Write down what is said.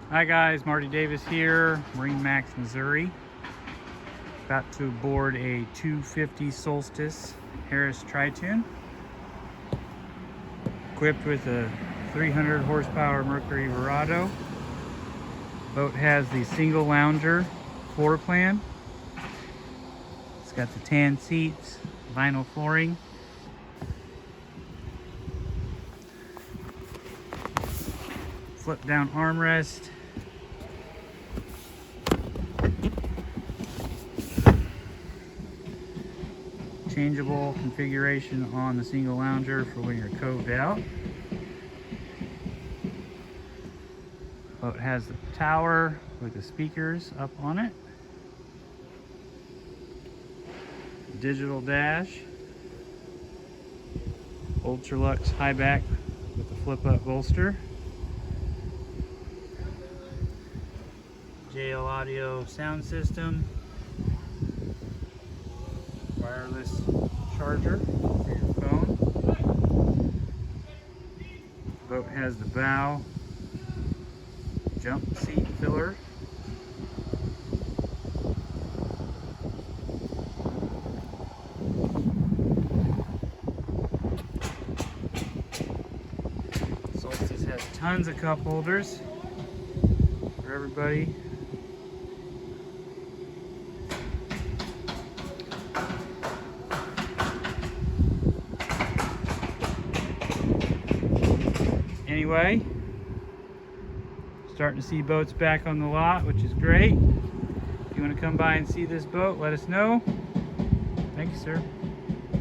Hi guys, Marty Davis here, MarineMax, Missouri. About to board a 250 Solstice Harris Tritune, equipped with a 300 horsepower Mercury Verado. Boat has the single lounger floor plan. It's got the tan seats, vinyl flooring. Flip down armrest. Changeable configuration on the single lounger for when you're coved out. Boat has the tower with the speakers up on it. Digital dash. Ultralux high back with the flip up bolster. JL audio sound system. Wireless charger for your phone. Boat has the bow jump seat filler. Solstice has tons of cup holders for everybody. Anyway, starting to see boats back on the lot, which is great. If you want to come by and see this boat, let us know. Thank you, sir.